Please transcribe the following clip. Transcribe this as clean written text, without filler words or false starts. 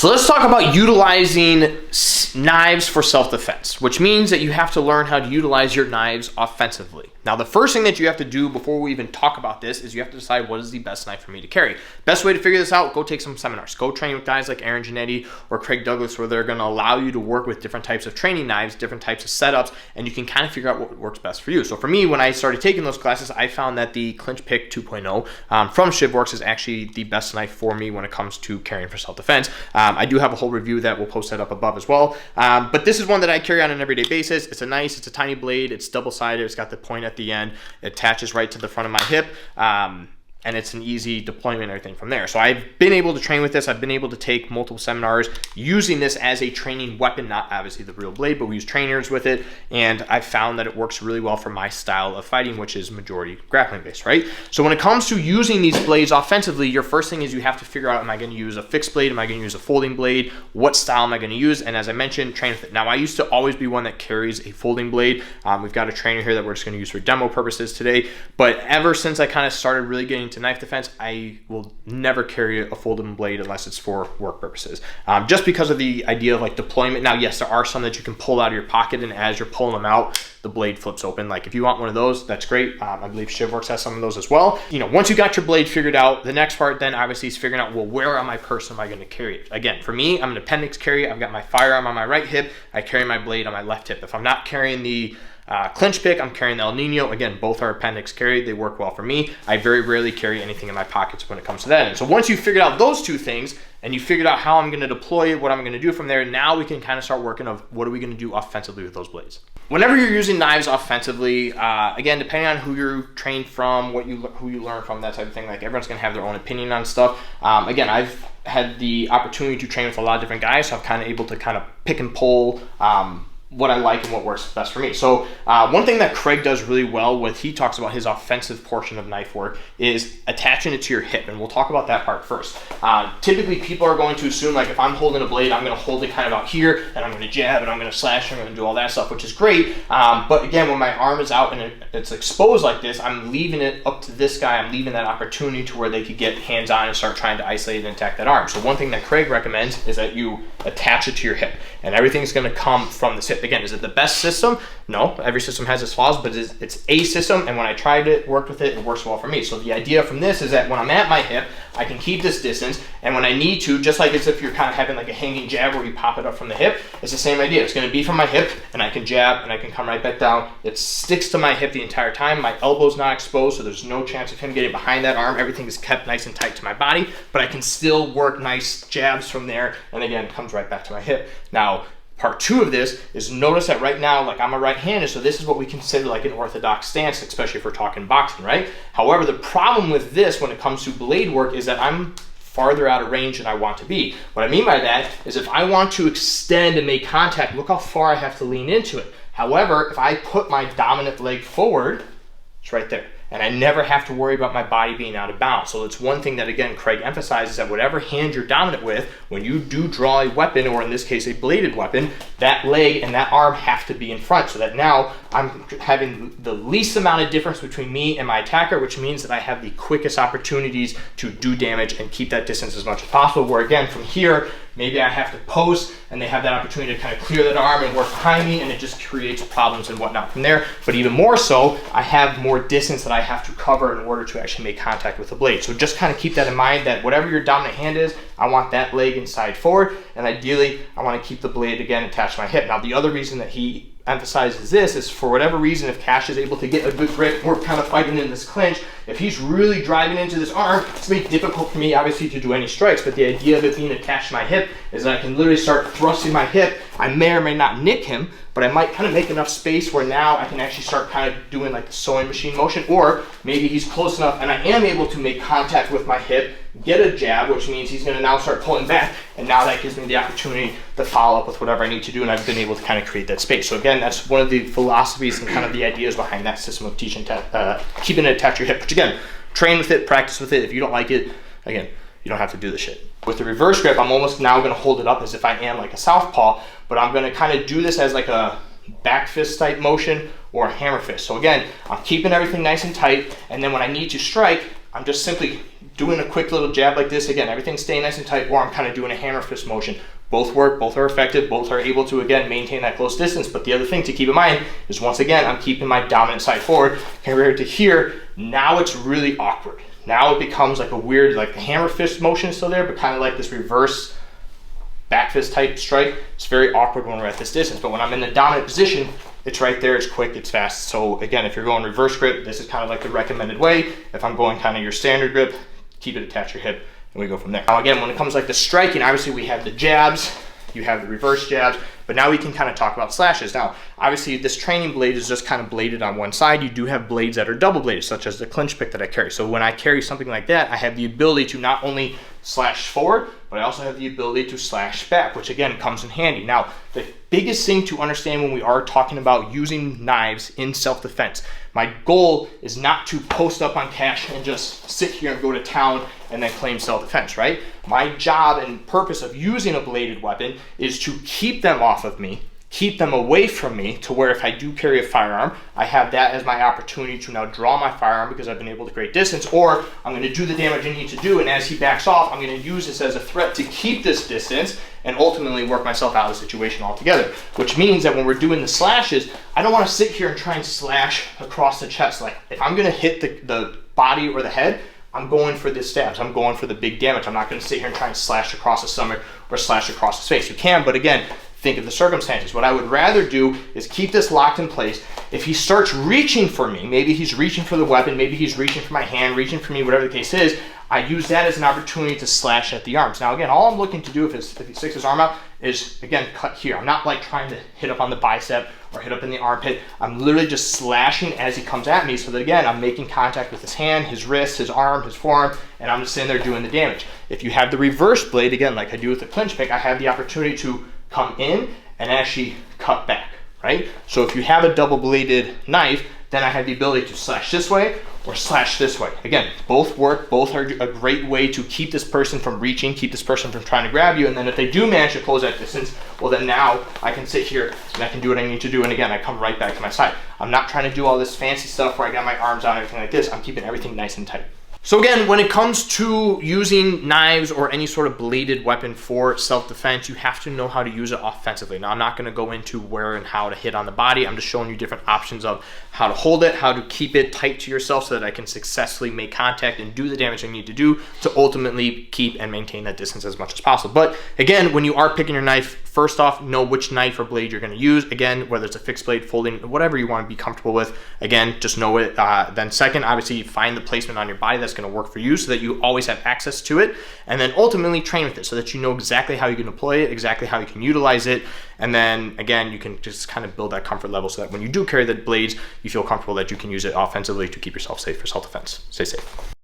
So let's talk about utilizing knives for self-defense, which means that you have to learn how to utilize your knives offensively. Now, the first thing that you have to do before we even talk about this is you have to decide what is the best knife for me to carry. Best way to figure this out, go take some seminars. Go train with guys like Aaron Giannetti or Craig Douglas, where they're going to allow you to work with different types of training knives, different types of setups, and you can kind of figure out what works best for you. So for me, when I started taking those classes, I found that the Clinch Pick 2.0 from ShivWorks is actually the best knife for me when it comes to carrying for self-defense. I do have a whole review that we'll post that up above as well. But this is one that I carry on an everyday basis. It's a tiny blade. It's double-sided. It's got the point at the end. It attaches right to the front of my hip. And it's an easy deployment and everything from there. So I've been able to train with this. I've been able to take multiple seminars using this as a training weapon, not obviously the real blade, but we use trainers with it. And I found that it works really well for my style of fighting, which is majority grappling based, right? So when it comes to using these blades offensively, your first thing is you have to figure out, am I going to use a fixed blade? Am I going to use a folding blade? What style am I going to use? And as I mentioned, train with it. Now, I used to always be one that carries a folding blade. We've got a trainer here that we're just going to use for demo purposes today. But ever since I kind of started really getting into knife defense, I will never carry a folding blade unless it's for work purposes. Just because of the idea of like deployment. Now, yes, there are some that you can pull out of your pocket, and as you're pulling them out, the blade flips open. Like if you want one of those, that's great. I believe ShivWorks has some of those as well. You know, once you got your blade figured out, the next part then obviously is figuring out, well, where on my person am I going to carry it? Again, for me, I'm an appendix carrier. I've got my firearm on my right hip. I carry my blade on my left hip. If I'm not carrying the Clinch Pick, I'm carrying the El Nino. Again, both are appendix carry. They work well for me. I very rarely carry anything in my pockets when it comes to that. And so once you figured out those two things and you figured out how I'm going to deploy it, what I'm going to do from there, now we can kind of start working of what are we going to do offensively with those blades. Whenever you're using knives offensively, again, depending on who you're trained from, who you learn from, that type of thing, like everyone's going to have their own opinion on stuff. Again, I've had the opportunity to train with a lot of different guys, so I'm kind of able to kind of pick and pull what I like and what works best for me. So one thing that Craig does really well with, he talks about his offensive portion of knife work, is attaching it to your hip. And we'll talk about that part first. Typically people are going to assume like if I'm holding a blade, I'm going to hold it kind of out here and I'm going to jab and I'm going to slash and I'm going to do all that stuff, which is great. But again, when my arm is out and it's exposed like this, I'm leaving it up to this guy. I'm leaving that opportunity to where they could get hands on and start trying to isolate and attack that arm. So one thing that Craig recommends is that you attach it to your hip, and everything's going to come from this hip. Again, is it the best system? No, every system has its flaws, but it's a system, and when I tried it, worked with it, it works well for me. So the idea from this is that when I'm at my hip, I can keep this distance, and when I need to, just like as if you're kind of having like a hanging jab where you pop it up from the hip, it's the same idea. It's going to be from my hip, and I can jab, and I can come right back down. It sticks to my hip the entire time. My elbow's not exposed, so there's no chance of him getting behind that arm. Everything is kept nice and tight to my body, but I can still work nice jabs from there, and again, it comes right back to my hip. Now, part two of this is notice that right now, like I'm a right-handed, so this is what we consider like an orthodox stance, especially if we're talking boxing, right? However, the problem with this when it comes to blade work is that I'm farther out of range than I want to be. What I mean by that is if I want to extend and make contact, look how far I have to lean into it. However, if I put my dominant leg forward, it's right there. And I never have to worry about my body being out of bounds. So it's one thing that, again, Craig emphasizes, that whatever hand you're dominant with, when you do draw a weapon, or in this case, a bladed weapon, that leg and that arm have to be in front, so that now I'm having the least amount of difference between me and my attacker, which means that I have the quickest opportunities to do damage and keep that distance as much as possible. Where again, from here, maybe I have to post and they have that opportunity to kind of clear that arm and work behind me, and it just creates problems and whatnot from there. But even more so, I have more distance that I have to cover in order to actually make contact with the blade. So just kind of keep that in mind, that whatever your dominant hand is, I want that leg inside forward, and ideally I want to keep the blade again attached to my hip. Now the other reason that he emphasizes this is, for whatever reason, if Cash is able to get a good grip, we're kind of fighting in this clinch, if he's really driving into this arm, it's going to be difficult for me obviously to do any strikes. But the idea of it being attached to my hip is that I can literally start thrusting my hip. I may or may not nick him, but I might kind of make enough space where now I can actually start kind of doing like the sewing machine motion, or maybe he's close enough and I am able to make contact with my hip, get a jab, which means he's going to now start pulling back, and now that gives me the opportunity to follow up with whatever I need to do, and I've been able to kind of create that space. So again, that's one of the philosophies and kind of the ideas behind that system of teaching, keeping it attached to your hip, which again, train with it, practice with it. If you don't like it, again, you don't have to do the shit. With the reverse grip, I'm almost now going to hold it up as if I am like a southpaw, but I'm going to kind of do this as like a back fist type motion or a hammer fist. So again, I'm keeping everything nice and tight, and then when I need to strike, I'm just simply doing a quick little jab like this, again, everything's staying nice and tight, or I'm kind of doing a hammer fist motion. Both work, both are effective, both are able to, again, maintain that close distance. But the other thing to keep in mind is, once again, I'm keeping my dominant side forward. Compared to here, now it's really awkward. Now it becomes like a weird, like the hammer fist motion is still there, but kind of like this reverse back fist type strike. It's very awkward when we're at this distance. But when I'm in the dominant position, it's right there, it's quick, it's fast. So again, if you're going reverse grip, this is kind of like the recommended way. If I'm going kind of your standard grip, keep it attached to your hip, and we go from there. Now again, when it comes like the striking, obviously we have the jabs, you have the reverse jabs, but now we can kind of talk about slashes. Now, obviously this training blade is just kind of bladed on one side. You do have blades that are double bladed, such as the clinch pick that I carry. So when I carry something like that, I have the ability to not only slash forward, but I also have the ability to slash back, which again comes in handy. Now, the biggest thing to understand when we are talking about using knives in self-defense, my goal is not to post up on cash and just sit here and go to town and then claim self-defense, right? My job and purpose of using a bladed weapon is to keep them off of me, keep them away from me, to where if I do carry a firearm, I have that as my opportunity to now draw my firearm because I've been able to create distance, or I'm going to do the damage I need to do, and as he backs off, I'm going to use this as a threat to keep this distance and ultimately work myself out of the situation altogether. Which means that when we're doing the slashes, I don't want to sit here and try and slash across the chest. Like, if I'm going to hit the body or the head, I'm going for the stabs. I'm going for the big damage. I'm not going to sit here and try and slash across the stomach or slash across the face. You can, but again, think of the circumstances. What I would rather do is keep this locked in place. If he starts reaching for me, maybe he's reaching for the weapon, maybe he's reaching for my hand, reaching for me, whatever the case is, I use that as an opportunity to slash at the arms. Now again, all I'm looking to do if he sticks his arm out is, again, cut here. I'm not like trying to hit up on the bicep or hit up in the armpit. I'm literally just slashing as he comes at me, so that again, I'm making contact with his hand, his wrist, his arm, his forearm, and I'm just sitting there doing the damage. If you have the reverse blade, again, like I do with the clinch pick, I have the opportunity to come in and actually cut back, right? So if you have a double bladed knife, then I have the ability to slash this way or slash this way. Again, both work, both are a great way to keep this person from reaching, keep this person from trying to grab you, and then if they do manage to close that distance, well then now I can sit here and I can do what I need to do, and again, I come right back to my side. I'm not trying to do all this fancy stuff where I got my arms out and everything like this. I'm keeping everything nice and tight. So again, when it comes to using knives or any sort of bladed weapon for self-defense, you have to know how to use it offensively. Now, I'm not going to go into where and how to hit on the body. I'm just showing you different options of how to hold it, how to keep it tight to yourself so that I can successfully make contact and do the damage I need to do to ultimately keep and maintain that distance as much as possible. But again, when you are picking your knife, first off, know which knife or blade you're going to use. Again, whether it's a fixed blade, folding, whatever you want to be comfortable with. Again, just know it. Then second, obviously, find the placement on your body that's going to work for you so that you always have access to it. And then ultimately train with it so that you know exactly how you can deploy it, exactly how you can utilize it. And then again, you can just kind of build that comfort level so that when you do carry the blades, you feel comfortable that you can use it offensively to keep yourself safe for self-defense. Stay safe.